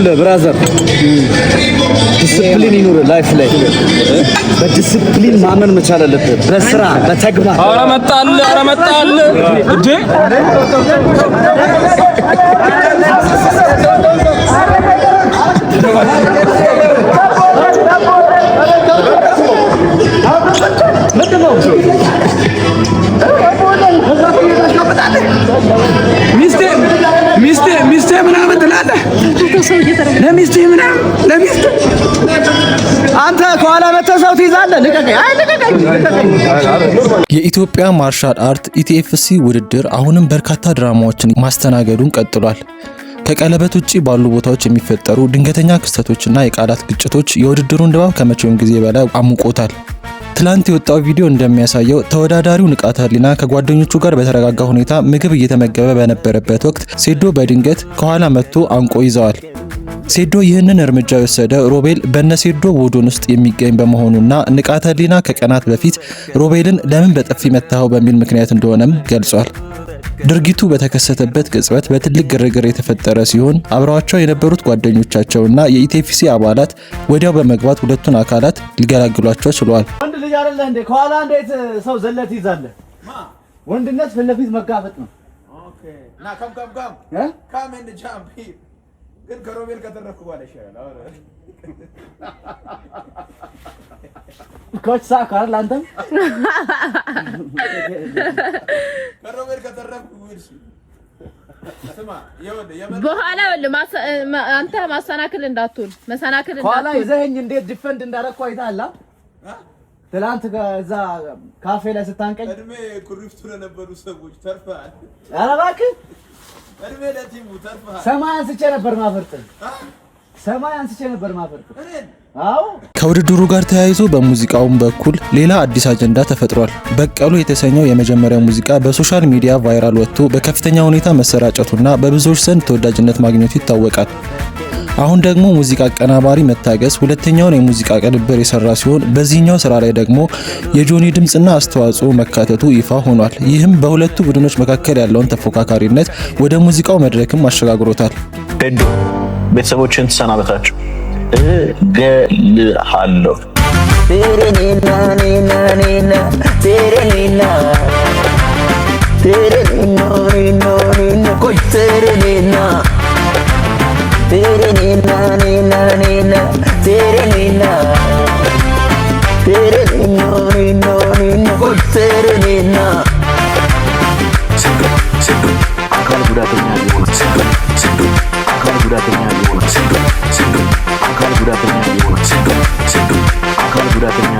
ይኸውልህ ብራዘር ዲስፕሊን ይኑር ላይፍ ላይ በዲስፕሊን ማመን መቻል አለብህ በስራ በተግባር ኧረ መጣል እንዴ ሚስቴ ምናምን ትላለህ ለሚስቴ ምናምን ለሚስቴ አንተ ከኋላ መተሰው ትይዛለህ ልቀቀኝ የኢትዮጵያ ማርሻል አርት ኢቲኤፍሲ ውድድር አሁንም በርካታ ድራማዎችን ማስተናገዱን ቀጥሏል። ከቀለበት ውጪ ባሉ ቦታዎች የሚፈጠሩ ድንገተኛ ክስተቶችና የቃላት ግጭቶች የውድድሩን ድባብ ከመቼውም ጊዜ በላይ አሙቆታል። ትላንት የወጣው ቪዲዮ እንደሚያሳየው ተወዳዳሪው ንቃተ ህሊና ከጓደኞቹ ጋር በተረጋጋ ሁኔታ ምግብ እየተመገበ በነበረበት ወቅት ሴዶ በድንገት ከኋላ መጥቶ አንቆ ይዘዋል። ሴዶ ይህንን እርምጃ የወሰደ ሮቤል በነሴዶ ቡድን ውስጥ የሚገኝ በመሆኑና ንቃተ ህሊና ከቀናት በፊት ሮቤልን ለምን በጥፊ መታኸው በሚል ምክንያት እንደሆነም ገልጿል። ድርጊቱ በተከሰተበት ቅጽበት በትልቅ ግርግር የተፈጠረ ሲሆን አብረዋቸው የነበሩት ጓደኞቻቸውና የኢቲኤፍሲ አባላት ወዲያው በመግባት ሁለቱን አካላት ሊገላግሏቸው ችለዋል። ወንድ ልጅ አይደለህ እንዴ? ከኋላ እንዴት ሰው ዘለት ይዛለህ? ወንድነት ፊት ለፊት መጋፈጥ ነው። ኦኬ ና ካም ኤንድ ጃምፕ ግን ከሮቤል ከተረፍኩ በኋላ ይሻላል። ኮች ሳካር አንተም ከሮቤል ከተረፍኩ ዊልስ ስማ በኋላ አንተ ማሰናክል እንዳትሆን ከኋላ ይዘኸኝ እንዴት ዲፈንድ እንዳደረኩ አይተሃል? ትላንት ከዛ ካፌ ላይ ስታንቀኝ እድሜ ኩሪፍቱ ለነበሩ ሰዎች ተርፈሃል። ኧረ እባክህ እድሜ ለቲሙ ተርፈሃል። ሰማይ አንስቼ ነበር ማፈርጥ አዎ። ከውድድሩ ጋር ተያይዞ በሙዚቃውም በኩል ሌላ አዲስ አጀንዳ ተፈጥሯል። በቀሉ የተሰኘው የመጀመሪያው ሙዚቃ በሶሻል ሚዲያ ቫይራል ወጥቶ በከፍተኛ ሁኔታ መሰራጨቱና በብዙዎች ዘንድ ተወዳጅነት ማግኘቱ ይታወቃል። አሁን ደግሞ ሙዚቃ አቀናባሪ መታገስ ሁለተኛውን የሙዚቃ ቅንብር የሰራ ሲሆን በዚህኛው ስራ ላይ ደግሞ የጆኒ ድምጽና አስተዋጽኦ መካተቱ ይፋ ሆኗል። ይህም በሁለቱ ቡድኖች መካከል ያለውን ተፎካካሪነት ወደ ሙዚቃው መድረክም አሸጋግሮታል። ቤተሰቦችን ተሰናበታቸው እገልሃለሁ ቴሬኒና አካል ጉዳተኛ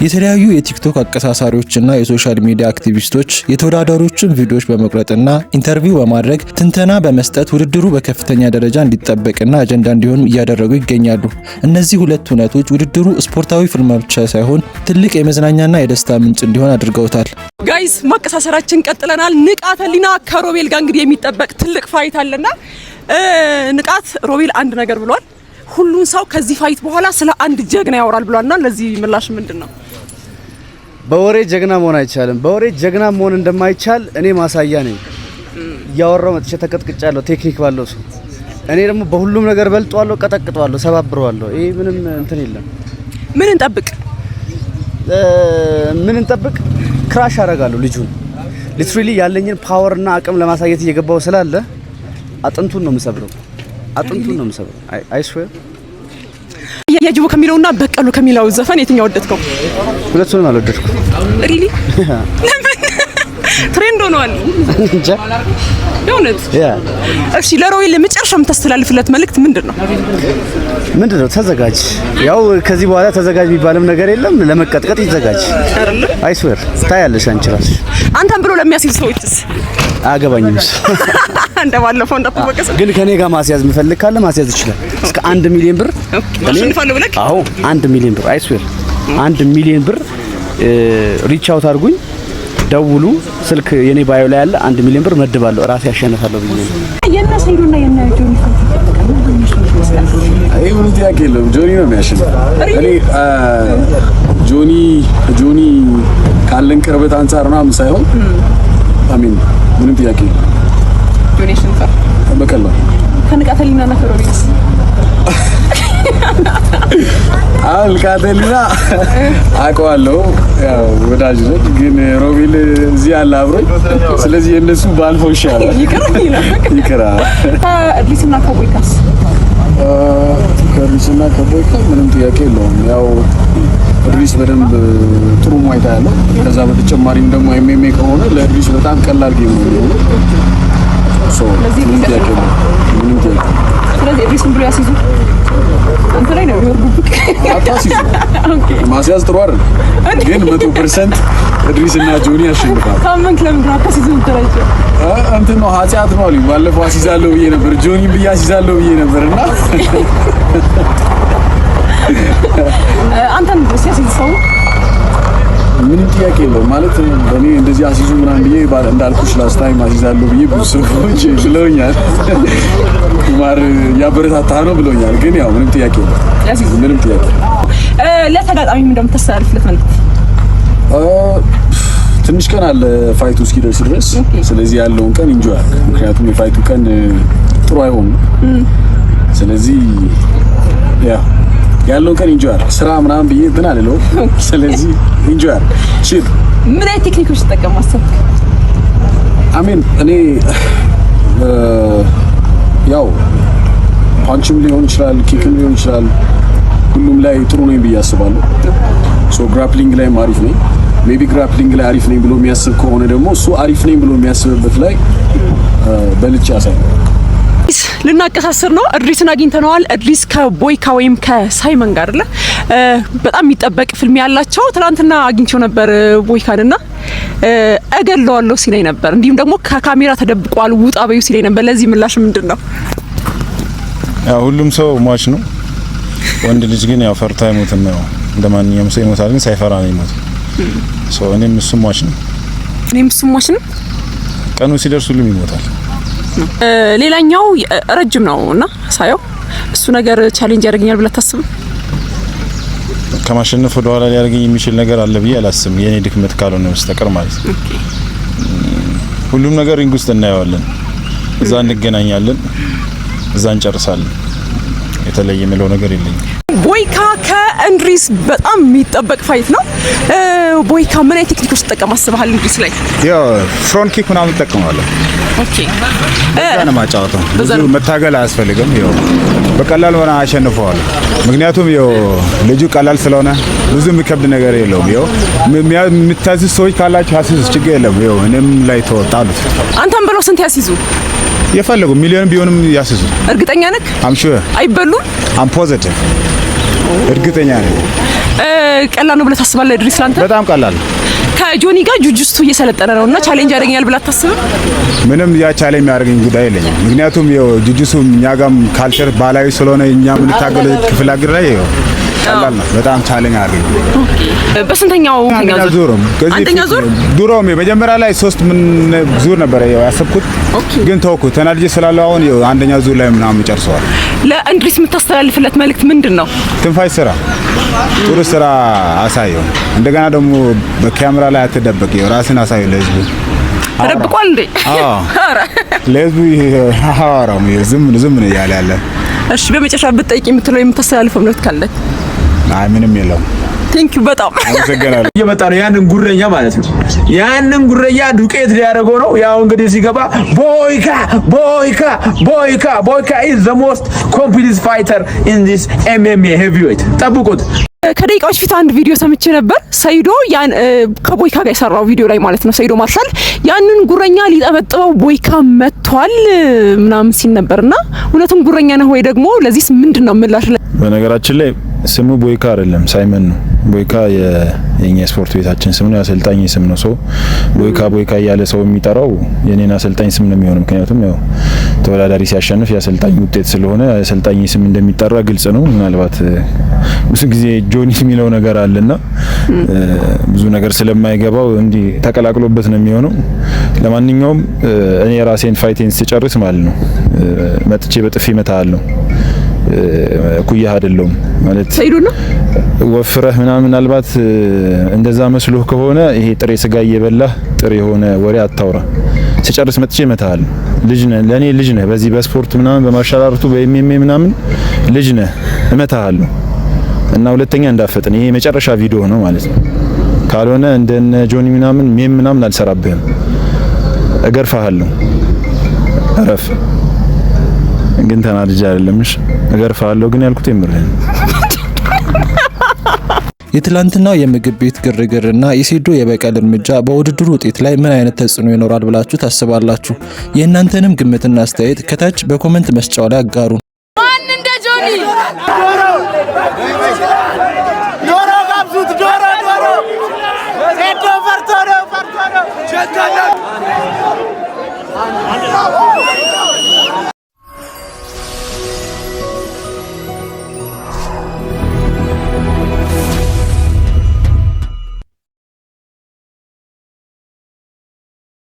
የተለያዩ የቲክቶክ አቀሳሳሪዎችና የሶሻል ሚዲያ አክቲቪስቶች የተወዳዳሪዎችን ቪዲዮዎች በመቅረጽና ኢንተርቪው በማድረግ ትንተና በመስጠት ውድድሩ በከፍተኛ ደረጃ እንዲጠበቅና አጀንዳ እንዲሆን እያደረጉ ይገኛሉ። እነዚህ ሁለት እውነቶች ውድድሩ ስፖርታዊ ፊልም ብቻ ሳይሆን ትልቅ የመዝናኛና የደስታ ምንጭ እንዲሆን አድርገውታል። ጋይስ ማቀሳሰራችን ቀጥለናል። ንቃተ ህሊና ከሮቤል ጋር እንግዲህ የሚጠበቅ ትልቅ ፋይት አለና ንቃት ሮቤል አንድ ነገር ብሏል። ሁሉን ሰው ከዚህ ፋይት በኋላ ስለ አንድ ጀግና ያወራል ብሏልና ለዚህ ምላሽ ምንድነው? በወሬ ጀግና መሆን አይቻልም። በወሬ ጀግና መሆን እንደማይቻል እኔ ማሳያ ነኝ። ያወራው መጥቼ ተቀጥቅጫለሁ ቴክኒክ ባለው ሰው። እኔ ደግሞ በሁሉም ነገር በልጧለሁ፣ ቀጠቅጧለሁ፣ ሰባብረዋለሁ። ይሄ ምንም እንትን የለም። ምን እንጠብቅ? ክራሽ አደርጋለሁ ልጁን። ሊትራሊ ያለኝን ፓወር እና አቅም ለማሳየት እየገባው ስላለ አጥንቱን ነው የምሰብረው። አይ ስዌር። የጅቦ ከሚለውና በቀሉ ከሚለው ዘፈን የትኛው ወደድከው? ሁለቱንም አልወደድኩም። ሪሊ ትሬንድ ሆኗል እንጃ የእውነት። እሺ ለሮቤል ለመጨረሻ የምታስተላልፍለት መልእክት ምንድነው? ተዘጋጅ። ያው ከዚህ በኋላ ተዘጋጅ የሚባልም ነገር የለም። ለመቀጥቀጥ ይዘጋጅ አይደል? አይ ስዌር ታያለሽ አንቺ ራስሽ። አንተም ብሎ ለሚያስይዝ ሰዎችስ አገባኝም እንደባለፈው እንዳትወቀስ። ግን ከኔ ጋር ማስያዝ የሚፈልግ ካለ ማስያዝ ይችላል። እስከ 1 ሚሊዮን ብር አሸንፋለሁ ብለህ? አዎ 1 ሚሊዮን ብር አይ ስዌር 1 ሚሊዮን ብር ሪች አውት አድርጉኝ፣ ደውሉ። ስልክ የኔ ባዮ ላይ ያለ 1 ሚሊዮን ብር መድባለሁ። ራሴ ያሸንፋለሁ ብዬ ነው። የና ሰይዱና የና ጆኒ አይ ምን ጥያቄ የለውም። ጆኒ ነው የሚያሸንፈው። እኔ ጆኒ ካለን ቅርበት አንፃር ነው ሳይሆን አሚን ምንም ጥያቄ የለውም። ጆኒ ያሸንፋል በቀላሉ ከንቃተ ህሊናና ከሮቤልስ ንቃተ ህሊና አውቀዋለሁ፣ ያው ወዳጅ ነኝ። ግን ሮቤል እዚህ ያለ አብሮኝ፣ ስለዚህ የነሱ ባልፈው ይሻላል። ይቅራ እድሊስና ከቦይካስ ከእድሊስና ከቦይካ ምንም ጥያቄ የለውም። ያው እድሊስ በደንብ ጥሩ ሟይታ ያለው፣ ከዛ በተጨማሪም ደግሞ ኤምኤምኤ ከሆነ ለእድሊስ በጣም ቀላል ጌም ነው። ስለዚህ ምንም ጥያቄ የለውም። ስለዚህ እድሊስን ብሎ ያስይዙ። አንተ ላይ ነው የሚወርዱብክ። አታሲዙ። ማስያዝ ጥሩ አይደል? ግን 100% እድሪስና ጆኒ ያሸንፋል። ካመንክ ለምን ነው አታሲዙ ተረጨ? እንትን ነው ኃጢአት ነው አሉኝ። ባለፈው አሲዛለሁ ብዬ ነበር፣ ጆኒ ብዬ አሲዛለሁ ብዬ ነበርና አንተን ድረስ ያስይዘው ምንም ጥያቄ የለውም። ማለት እኔ እንደዚህ አሲዙ ምናምን ብዬ እንዳልኩሽ ላስት ታይም አሲዛለሁ ብዬ ብዙ ሰዎች ብለውኛል። ማር ያበረታታ ነው ብለውኛል። ግን ያው ምንም ጥያቄ የለውም። ምንም ጥያቄ ለተጋጣሚም እንደምትስተላልፍለት መልእክት? ትንሽ ቀን አለ ፋይቱ እስኪደርስ ድረስ። ስለዚህ ያለውን ቀን ኢንጆይ አድርግ። ምክንያቱም የፋይቱ ቀን ጥሩ አይሆንም። ስለዚህ ያለውን ቀን ኢንጆይ አድርግ። ስራ ምናምን ብዬ እንትን አልለውም። ስለዚህ ኢንጆይ አድርግ። ቺል ምን አይነት ቴክኒኮች ተጠቀም አሰብክ? አሜን እኔ ያው ፓንችም ሊሆን ይችላል፣ ኪክም ሊሆን ይችላል። ሁሉም ላይ ጥሩ ነኝ ብዬ አስባለሁ። ሶ ግራፕሊንግ ላይ አሪፍ ነኝ። ሜቢ ግራፕሊንግ ላይ አሪፍ ነኝ ብሎ የሚያስብ ከሆነ ደግሞ እሱ አሪፍ ነኝ ብሎ የሚያስብበት ላይ በልጭ ያሳያል። ልናቀሳስር ነው። እድሪስን አግኝተነዋል። እድሪስ ከቦይካ ወይም ከሳይመን ጋር አይደለ በጣም የሚጠበቅ ፊልም ያላቸው። ትናንትና አግኝቼው ነበር ቦይካንና እገለዋለሁ ሲለኝ ነበር። እንዲሁም ደግሞ ከካሜራ ተደብቋል ውጣ በዩ ሲለኝ ነበር። ለዚህ ምላሽ ምንድነው? ያው ሁሉም ሰው ሟች ነው። ወንድ ልጅ ግን ያው ፈርታ አይሞትም። ያው እንደማንኛውም ሰው ይሞታል፣ ግን ሳይፈራ ነው ይሞት። እኔም እሱም ሟች ነው። ቀኑ ሲደርስ ሁሉም ይሞታል። ሌላኛው ረጅም ነው እና ሳየው እሱ ነገር ቻሌንጅ ያደርገኛል ብለህ ታስብ? ከማሸነፍ ወደ ኋላ ሊያደርገኝ የሚችል ነገር አለ ብዬ አላስብም። የኔ ድክመት ካልሆነ በስተቀር ማለት ነው። ሁሉም ነገር ሪንግ ውስጥ እናየዋለን። እዛ እንገናኛለን፣ እዛ እንጨርሳለን። የተለየ የምለው ነገር የለኝም። ቦይካ ከእንድሪስ በጣም የሚጠበቅ ፋይት ነው። ቦይካ ምን አይነት ቴክኒኮች ተጠቀም አስበሃል? እንድሪስ ላይ ያው ፍሮንት ኪክ ምናምን ተጠቅማለሁ። ኦኬ እዛና ማጫወተው ብዙ መታገል አያስፈልግም። ያው በቀላል ሆነ አሸንፈዋለሁ። ምክንያቱም ያው ልጁ ቀላል ስለሆነ ብዙ የሚከብድ ነገር የለውም። ያው የምታዝዝ ሰዎች ካላችሁ አስይዙ፣ ችግር የለም። ያው እኔም ላይ ተወጣሉት። አንተም ብለው ስንት ያስይዙ? የፈለጉ ሚሊዮን ቢሆንም ያስይዙ። እርግጠኛ ነህ? አም ሹር አይበሉም። አም ፖዚቲቭ እርግጠኛ ነኝ። ቀላል ነው ብለህ ታስባለህ ድሪስ ላንተ? በጣም ቀላል። ከጆኒ ጋር ጁጁስቱ እየሰለጠነ ነውና ቻሌንጅ ያደርገኛል ብለህ አታስብም? ምንም ያ ቻሌንጅ የሚያደርገኝ ጉዳይ የለኝም። ምክንያቱም ጁጁሱ እኛ ጋርም ካልቸር ባህላዊ ስለሆነ እኛ የምንታገለው ክፍለ ሀገር ላይ ቀላል ነው። በጣም ቻሌንጅ አድርገኝ። በስንተኛው ዙር? አንደኛ ዙር ድሮም መጀመሪያ ላይ 3 ዙር ነበር ያሰብኩት፣ ግን ተውኩት ተናድጄ ስላለው አሁን አንደኛ ዙር ላይ ምናምን ጨርሰዋል። ለእንድሪስ የምታስተላልፍለት መልእክት ምንድነው? ትንፋሽ ስራ፣ ጥሩ ስራ አሳየው። እንደገና ደግሞ በካሜራ ላይ አትደበቅ፣ ራስን አሳየው ለህዝቡ። ተደብቋል እንዴ? አረ ለህዝቡ አወራው ዝም ነው እያለ ያለ። እሺ በመጨረሻ ብትጠይቂ የምትለው የምታስተላልፈው መልእክት ካለ? አይ ምንም የለውም። ቴንክ ዩ በጣም አመሰግናለሁ። እየመጣ ነው ያንን ጉረኛ ማለት ነው። ያንን ጉረኛ ዱቄት ሊያደርገው ነው። ያው እንግዲህ ሲገባ ቦይካ is the most complete fighter in this MMA heavyweight። ጠብቁት። ከደቂቃዎች ፊት አንድ ቪዲዮ ሰምቼ ነበር። ሰይዶ ያን ከቦይካ ጋር የሰራው ቪዲዮ ላይ ማለት ነው። ሰይዶ ማርሻል ያንን ጉረኛ ሊጠበጥበው ቦይካ መጥቷል ምናምን ሲል ነበርና እውነቱም ጉረኛ ነው ወይ ደግሞ ለዚህስ ምንድነው ምላሽ? በነገራችን ላይ ስሙ ቦይካ አይደለም ሳይመን ነው። ቦይካ የኛ ስፖርት ቤታችን ስም ነው፣ አሰልጣኝ ስም ነው። ቦይካ እያለ ሰው የሚጠራው የኔና አሰልጣኝ ስም ነው የሚሆነው። ምክንያቱም ያው ተወዳዳሪ ሲያሸንፍ የአሰልጣኝ ውጤት ስለሆነ አሰልጣኝ ስም እንደሚጠራ ግልጽ ነው። ምናልባት ብዙ ጊዜ ጆኒ የሚለው ነገር አለና ብዙ ነገር ስለማይገባው እንዲህ ተቀላቅሎበት ነው የሚሆነው። ለማንኛውም እኔ ራሴን ፋይቴን ስጨርስ ማለት ነው መጥቼ በጥፊ መታሃለሁ። ኩያ አይደለም ማለት ሰይዱ ነው ወፍረህ ምናምን ምናልባት እንደዛ መስሎህ ከሆነ ይሄ ጥሬ ስጋ እየበላህ ጥሬ የሆነ ወሬ አታውራ። ሲጨርስ መጥቼ እመታሃለሁ። ልጅ ነህ፣ ለኔ ልጅ ነህ። በዚህ በስፖርት ምናምን በማርሻል አርቱ በኤምኤምኤ ምናምን ልጅ ነህ፣ እመታሃለሁ። እና ሁለተኛ እንዳፈጥን ይሄ መጨረሻ ቪዲዮ ነው ማለት ነው። ካልሆነ እንደነ ጆኒ ምናምን ሜም ምናምን አልሰራብህም፣ እገርፋሃለሁ። አረፍ ግን ተናድጄ አይደለምሽ እገርፋለሁ ግን ያልኩት የምርህን። የትላንትናው የምግብ ቤት ግርግርና የሴዶ የበቀል እርምጃ በውድድሩ ውጤት ላይ ምን አይነት ተጽዕኖ ይኖራል ብላችሁ ታስባላችሁ? የእናንተንም ግምትና አስተያየት ከታች በኮሜንት መስጫው ላይ አጋሩ። ማን እንደ ጆኒ ዶሮ ጋብዙት፣ ዶሮ ሴዶ ፈርቶ ነው